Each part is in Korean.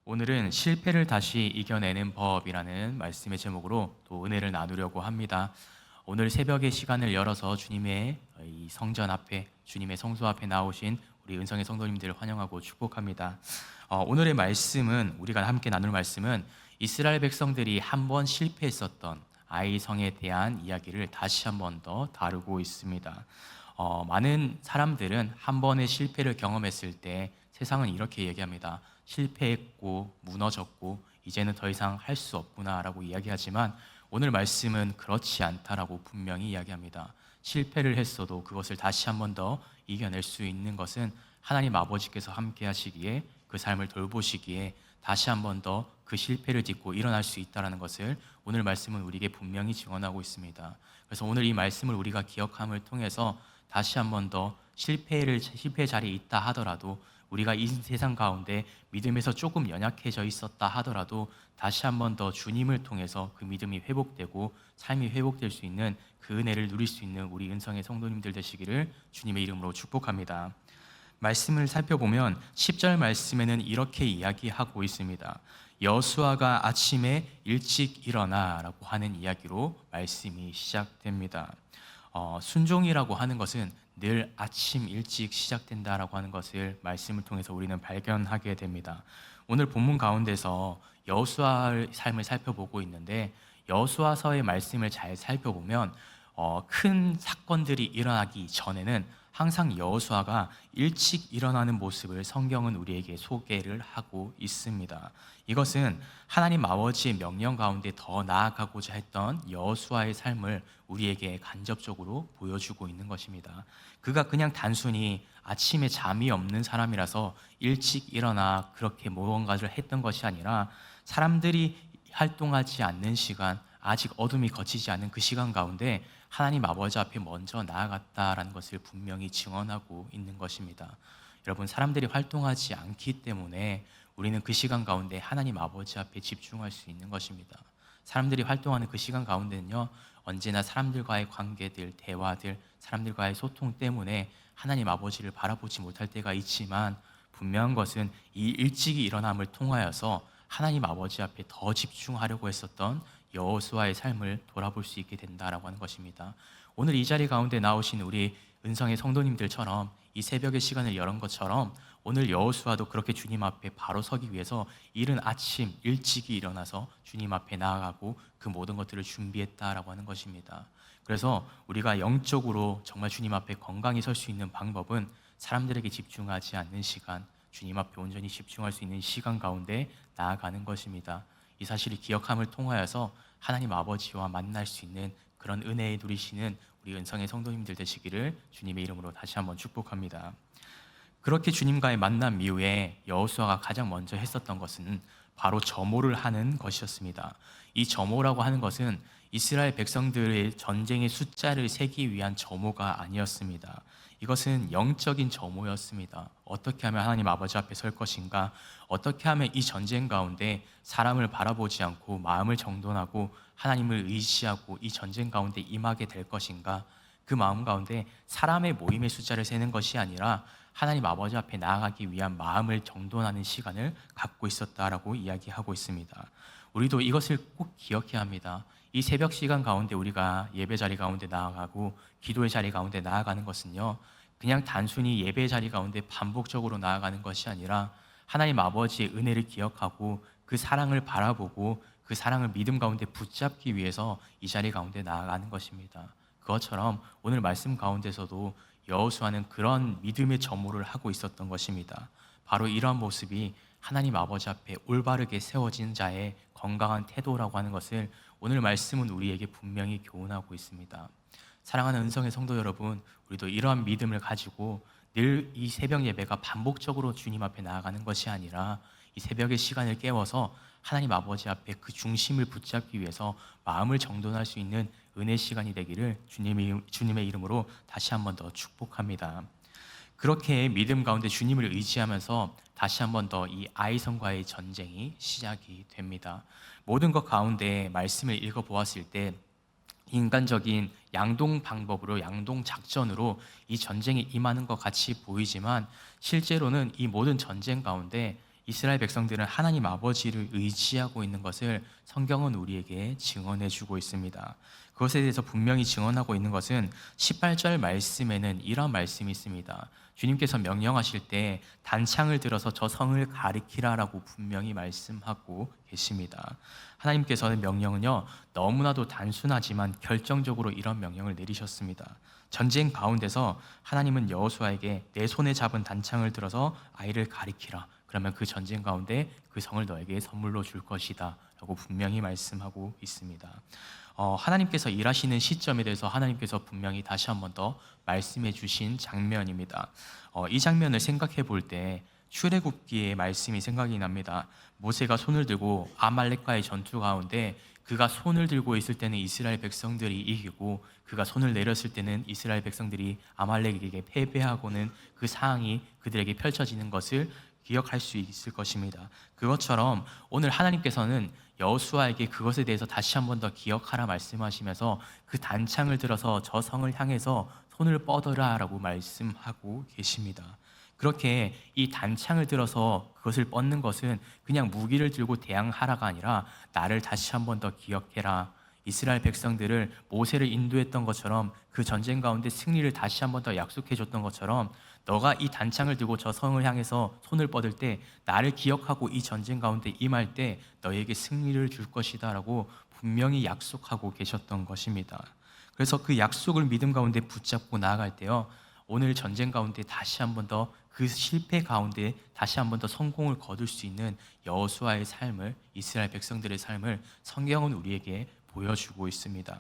오늘은 실패를 다시 이겨내는 법이라는 말씀의 제목으로 또 은혜를 나누려고 합니다. 오늘 새벽에 시간을 열어서 주님의 이 성전 앞에, 주님의 성소 앞에 나오신 우리 은성의 성도님들을 환영하고 축복합니다. 오늘의 말씀은, 우리가 함께 나눌 말씀은 이스라엘 백성들이 한 번 실패했었던 아이 성에 대한 이야기를 다시 한 번 더 다루고 있습니다. 많은 사람들은 한 번의 실패를 경험했을 때 세상은 이렇게 얘기합니다. 실패했고 무너졌고 이제는 더 이상 할 수 없구나라고 이야기하지만 오늘 말씀은 그렇지 않다라고 분명히 이야기합니다. 실패를 했어도 그것을 다시 한 번 더 이겨낼 수 있는 것은 하나님 아버지께서 함께 하시기에, 그 삶을 돌보시기에 다시 한 번 더 그 실패를 딛고 일어날 수 있다는 것을 오늘 말씀은 우리에게 분명히 증언하고 있습니다. 그래서 오늘 이 말씀을 우리가 기억함을 통해서 다시 한 번 더 실패 자리에 있다 하더라도, 우리가 이 세상 가운데 믿음에서 조금 연약해져 있었다 하더라도 다시 한 번 더 주님을 통해서 그 믿음이 회복되고 삶이 회복될 수 있는 그 은혜를 누릴 수 있는 우리 은성의 성도님들 되시기를 주님의 이름으로 축복합니다. 말씀을 살펴보면 10절 말씀에는 이렇게 이야기하고 있습니다. 여수아가 아침에 일찍 일어나라고 하는 이야기로 말씀이 시작됩니다. 순종이라고 하는 것은 늘 아침 일찍 시작된다라고 하는 것을 말씀을 통해서 우리는 발견하게 됩니다. 오늘 본문 가운데서 여호수아의 삶을 살펴보고 있는데, 여호수아서의 말씀을 잘 살펴보면 큰 사건들이 일어나기 전에는 항상 여호수아가 일찍 일어나는 모습을 성경은 우리에게 소개를 하고 있습니다. 이것은 하나님 아버지의 명령 가운데 더 나아가고자 했던 여호수아의 삶을 우리에게 간접적으로 보여주고 있는 것입니다. 그가 그냥 단순히 아침에 잠이 없는 사람이라서 일찍 일어나 그렇게 무언가를 했던 것이 아니라, 사람들이 활동하지 않는 시간, 아직 어둠이 걷히지 않은 그 시간 가운데 하나님 아버지 앞에 먼저 나아갔다라는 것을 분명히 증언하고 있는 것입니다. 여러분, 사람들이 활동하지 않기 때문에 우리는 그 시간 가운데 하나님 아버지 앞에 집중할 수 있는 것입니다. 사람들이 활동하는 그 시간 가운데는요, 언제나 사람들과의 관계들, 대화들, 사람들과의 소통 때문에 하나님 아버지를 바라보지 못할 때가 있지만, 분명한 것은 이 일찍이 일어남을 통하여서 하나님 아버지 앞에 더 집중하려고 했었던 여호수아의 삶을 돌아볼 수 있게 된다라고 하는 것입니다. 오늘 이 자리 가운데 나오신 우리 은성의 성도님들처럼, 이 새벽의 시간을 열은 것처럼 오늘 여호수아도 그렇게 주님 앞에 바로 서기 위해서 이른 아침 일찍이 일어나서 주님 앞에 나아가고 그 모든 것들을 준비했다라고 하는 것입니다. 그래서 우리가 영적으로 정말 주님 앞에 건강히 설 수 있는 방법은 사람들에게 집중하지 않는 시간, 주님 앞에 온전히 집중할 수 있는 시간 가운데 나아가는 것입니다. 이 사실을 기억함을 통하여서 하나님 아버지와 만날 수 있는 그런 은혜에 누리시는 우리 은성의 성도님들 되시기를 주님의 이름으로 다시 한번 축복합니다. 그렇게 주님과의 만남 이후에 여호수아가 가장 먼저 했었던 것은 바로 점호를 하는 것이었습니다. 이 점호라고 하는 것은 이스라엘 백성들의 전쟁의 숫자를 세기 위한 점호가 아니었습니다. 이것은 영적인 점호였습니다. 어떻게 하면 하나님 아버지 앞에 설 것인가? 어떻게 하면 이 전쟁 가운데 사람을 바라보지 않고 마음을 정돈하고 하나님을 의지하고 이 전쟁 가운데 임하게 될 것인가? 그 마음 가운데 사람의 모임의 숫자를 세는 것이 아니라 하나님 아버지 앞에 나아가기 위한 마음을 정돈하는 시간을 갖고 있었다라고 이야기하고 있습니다. 우리도 이것을 꼭 기억해야 합니다. 이 새벽 시간 가운데 우리가 예배 자리 가운데 나아가고 기도의 자리 가운데 나아가는 것은요, 그냥 단순히 예배 자리 가운데 반복적으로 나아가는 것이 아니라 하나님 아버지의 은혜를 기억하고 그 사랑을 바라보고 그 사랑을 믿음 가운데 붙잡기 위해서 이 자리 가운데 나아가는 것입니다. 그것처럼 오늘 말씀 가운데서도 여호수아는 그런 믿음의 점호를 하고 있었던 것입니다. 바로 이러한 모습이 하나님 아버지 앞에 올바르게 세워진 자의 건강한 태도라고 하는 것을 오늘 말씀은 우리에게 분명히 교훈하고 있습니다. 사랑하는 은성의 성도 여러분, 우리도 이러한 믿음을 가지고 늘 이 새벽 예배가 반복적으로 주님 앞에 나아가는 것이 아니라 이 새벽의 시간을 깨워서 하나님 아버지 앞에 그 중심을 붙잡기 위해서 마음을 정돈할 수 있는 은혜 시간이 되기를 주님의 이름으로 다시 한 번 더 축복합니다. 그렇게 믿음 가운데 주님을 의지하면서 다시 한 번 더 이 아이성과의 전쟁이 시작이 됩니다. 모든 것 가운데 말씀을 읽어보았을 때 인간적인 양동 방법으로, 양동 작전으로 이 전쟁에 임하는 것 같이 보이지만 실제로는 이 모든 전쟁 가운데 이스라엘 백성들은 하나님 아버지를 의지하고 있는 것을 성경은 우리에게 증언해 주고 있습니다. 그것에 대해서 분명히 증언하고 있는 것은 18절 말씀에는 이런 말씀이 있습니다. 주님께서 명령하실 때 단창을 들어서 저 성을 가리키라라고 분명히 말씀하고 계십니다. 하나님께서는 명령은요, 너무나도 단순하지만 결정적으로 이런 명령을 내리셨습니다. 전쟁 가운데서 하나님은 여호수아에게 내 손에 잡은 단창을 들어서 아이를 가리키라. 그러면 그 전쟁 가운데 그 성을 너에게 선물로 줄 것이다 라고 분명히 말씀하고 있습니다. 하나님께서 일하시는 시점에 대해서 하나님께서 분명히 다시 한 번 더 말씀해 주신 장면입니다. 이 장면을 생각해 볼 때 출애굽기의 말씀이 생각이 납니다. 모세가 손을 들고 아말렉과의 전투 가운데 그가 손을 들고 있을 때는 이스라엘 백성들이 이기고 그가 손을 내렸을 때는 이스라엘 백성들이 아말렉에게 패배하고는 그 상황이 그들에게 펼쳐지는 것을 기억할 수 있을 것입니다. 그것처럼 오늘 하나님께서는 여호수아에게 그것에 대해서 다시 한 번 더 기억하라 말씀하시면서 그 단창을 들어서 저 성을 향해서 손을 뻗어라라고 말씀하고 계십니다. 그렇게 이 단창을 들어서 그것을 뻗는 것은 그냥 무기를 들고 대항하라가 아니라 나를 다시 한 번 더 기억해라. 이스라엘 백성들을 모세를 인도했던 것처럼 그 전쟁 가운데 승리를 다시 한 번 더 약속해 줬던 것처럼 너가 이 단창을 들고 저 성을 향해서 손을 뻗을 때 나를 기억하고 이 전쟁 가운데 임할 때 너에게 승리를 줄 것이다 라고 분명히 약속하고 계셨던 것입니다. 그래서 그 약속을 믿음 가운데 붙잡고 나아갈 때요, 오늘 전쟁 가운데 다시 한 번 더 그 실패 가운데 다시 한 번 더 성공을 거둘 수 있는 여호수아의 삶을, 이스라엘 백성들의 삶을 성경은 우리에게 보여주고 있습니다.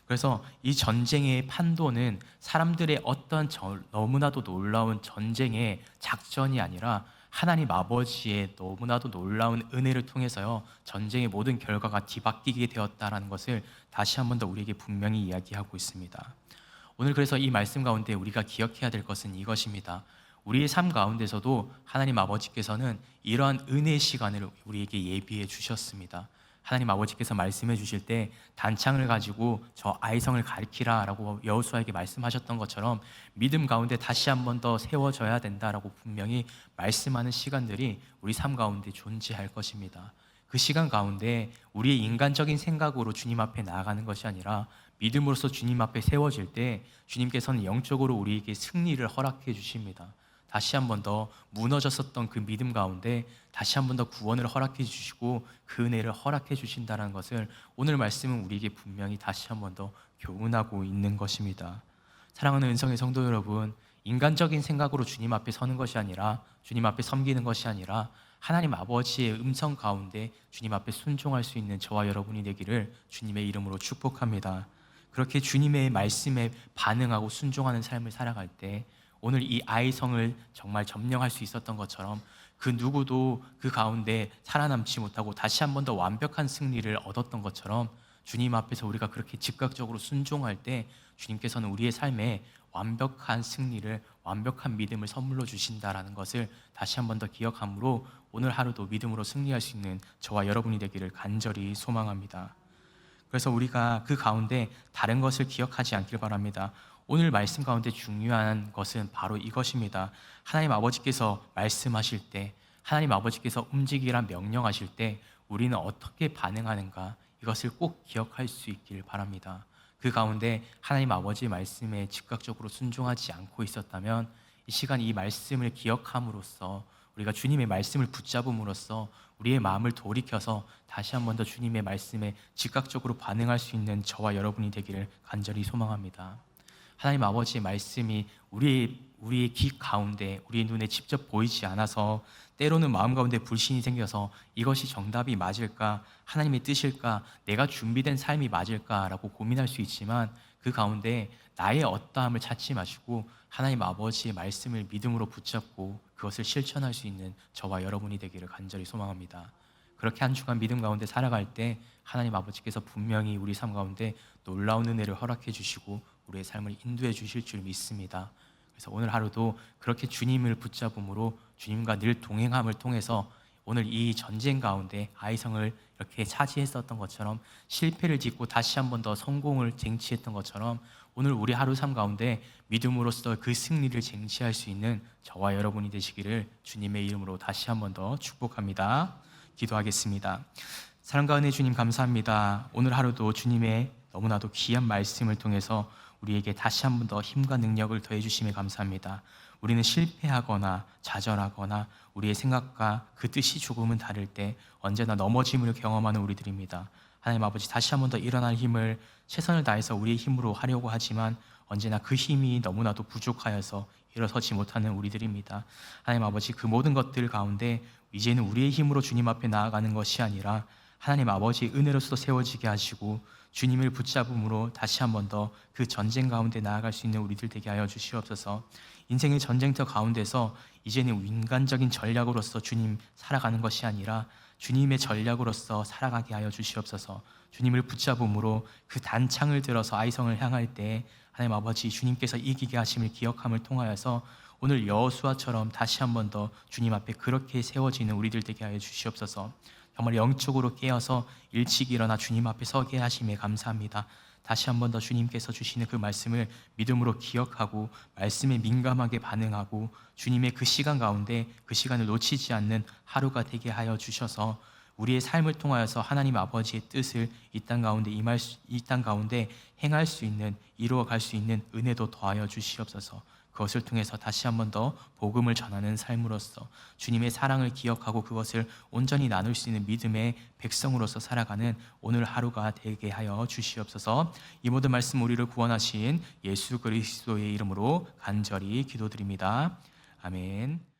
그래서 이 전쟁의 판도는 사람들의 어떤 너무나도 놀라운 전쟁의 작전이 아니라 하나님 아버지의 너무나도 놀라운 은혜를 통해서요, 전쟁의 모든 결과가 뒤바뀌게 되었다라는 것을 다시 한 번 더 우리에게 분명히 이야기하고 있습니다. 오늘 그래서 이 말씀 가운데 우리가 기억해야 될 것은 이것입니다. 우리의 삶 가운데서도 하나님 아버지께서는 이러한 은혜의 시간을 우리에게 예비해 주셨습니다. 하나님 아버지께서 말씀해 주실 때 단창을 가지고 저 아이성을 가리키라 라고 여호수아에게 말씀하셨던 것처럼 믿음 가운데 다시 한 번 더 세워져야 된다라고 분명히 말씀하는 시간들이 우리 삶 가운데 존재할 것입니다. 그 시간 가운데 우리의 인간적인 생각으로 주님 앞에 나아가는 것이 아니라 믿음으로써 주님 앞에 세워질 때 주님께서는 영적으로 우리에게 승리를 허락해 주십니다. 다시 한 번 더 무너졌었던 그 믿음 가운데 다시 한 번 더 구원을 허락해 주시고 그 은혜를 허락해 주신다는 것을 오늘 말씀은 우리에게 분명히 다시 한 번 더 교훈하고 있는 것입니다. 사랑하는 은성의 성도 여러분, 인간적인 생각으로 주님 앞에 서는 것이 아니라, 주님 앞에 섬기는 것이 아니라 하나님 아버지의 음성 가운데 주님 앞에 순종할 수 있는 저와 여러분이 되기를 주님의 이름으로 축복합니다. 그렇게 주님의 말씀에 반응하고 순종하는 삶을 살아갈 때 오늘 이 아이성을 정말 점령할 수 있었던 것처럼 그 누구도 그 가운데 살아남지 못하고 다시 한 번 더 완벽한 승리를 얻었던 것처럼 주님 앞에서 우리가 그렇게 즉각적으로 순종할 때 주님께서는 우리의 삶에 완벽한 승리를, 완벽한 믿음을 선물로 주신다라는 것을 다시 한 번 더 기억함으로 오늘 하루도 믿음으로 승리할 수 있는 저와 여러분이 되기를 간절히 소망합니다. 그래서 우리가 그 가운데 다른 것을 기억하지 않길 바랍니다. 오늘 말씀 가운데 중요한 것은 바로 이것입니다. 하나님 아버지께서 말씀하실 때, 하나님 아버지께서 움직이라 명령하실 때 우리는 어떻게 반응하는가, 이것을 꼭 기억할 수 있길 바랍니다. 그 가운데 하나님 아버지의 말씀에 즉각적으로 순종하지 않고 있었다면 이 시간 이 말씀을 기억함으로써, 우리가 주님의 말씀을 붙잡음으로써 우리의 마음을 돌이켜서 다시 한 번 더 주님의 말씀에 즉각적으로 반응할 수 있는 저와 여러분이 되기를 간절히 소망합니다. 하나님 아버지의 말씀이 우리의 귀 가운데, 우리의 눈에 직접 보이지 않아서 때로는 마음 가운데 불신이 생겨서 이것이 정답이 맞을까, 하나님의 뜻일까, 내가 준비된 삶이 맞을까라고 고민할 수 있지만 그 가운데 나의 어떠함을 찾지 마시고 하나님 아버지의 말씀을 믿음으로 붙잡고 그것을 실천할 수 있는 저와 여러분이 되기를 간절히 소망합니다. 그렇게 한 주간 믿음 가운데 살아갈 때 하나님 아버지께서 분명히 우리 삶 가운데 놀라운 은혜를 허락해 주시고 우리의 삶을 인도해 주실 줄 믿습니다. 그래서 오늘 하루도 그렇게 주님을 붙잡음으로 주님과 늘 동행함을 통해서 오늘 이 전쟁 가운데 아이성을 이렇게 차지했었던 것처럼 실패를 딛고 다시 한 번 더 성공을 쟁취했던 것처럼 오늘 우리 하루 삶 가운데 믿음으로써 그 승리를 쟁취할 수 있는 저와 여러분이 되시기를 주님의 이름으로 다시 한 번 더 축복합니다. 기도하겠습니다. 사랑과 은혜 주님 감사합니다. 오늘 하루도 주님의 너무나도 귀한 말씀을 통해서 우리에게 다시 한 번 더 힘과 능력을 더해 주심에 감사합니다. 우리는 실패하거나 좌절하거나 우리의 생각과 그 뜻이 조금은 다를 때 언제나 넘어짐을 경험하는 우리들입니다. 하나님 아버지, 다시 한 번 더 일어날 힘을 최선을 다해서 우리의 힘으로 하려고 하지만 언제나 그 힘이 너무나도 부족하여서 일어서지 못하는 우리들입니다. 하나님 아버지, 그 모든 것들 가운데 이제는 우리의 힘으로 주님 앞에 나아가는 것이 아니라 하나님 아버지의 은혜로서 세워지게 하시고 주님을 붙잡음으로 다시 한 번 더 그 전쟁 가운데 나아갈 수 있는 우리들 되게 하여 주시옵소서. 인생의 전쟁터 가운데서 이제는 인간적인 전략으로서 주님 살아가는 것이 아니라 주님의 전략으로서 살아가게 하여 주시옵소서. 주님을 붙잡음으로 그 단창을 들어서 아이성을 향할 때 하나님 아버지, 주님께서 이기게 하심을 기억함을 통하여서 오늘 여호수아처럼 다시 한 번 더 주님 앞에 그렇게 세워지는 우리들 되게 하여 주시옵소서. 정말 영적으로 깨어서 일찍 일어나 주님 앞에 서게 하심에 감사합니다. 다시 한 번 더 주님께서 주시는 그 말씀을 믿음으로 기억하고 말씀에 민감하게 반응하고 주님의 그 시간 가운데 그 시간을 놓치지 않는 하루가 되게 하여 주셔서 우리의 삶을 통하여서 하나님 아버지의 뜻을 이 땅 가운데 이 땅 가운데 행할 수 있는, 이루어갈 수 있는 은혜도 더하여 주시옵소서. 그것을 통해서 다시 한 번 더 복음을 전하는 삶으로서 주님의 사랑을 기억하고 그것을 온전히 나눌 수 있는 믿음의 백성으로서 살아가는 오늘 하루가 되게 하여 주시옵소서. 이 모든 말씀 우리를 구원하신 예수 그리스도의 이름으로 간절히 기도드립니다. 아멘.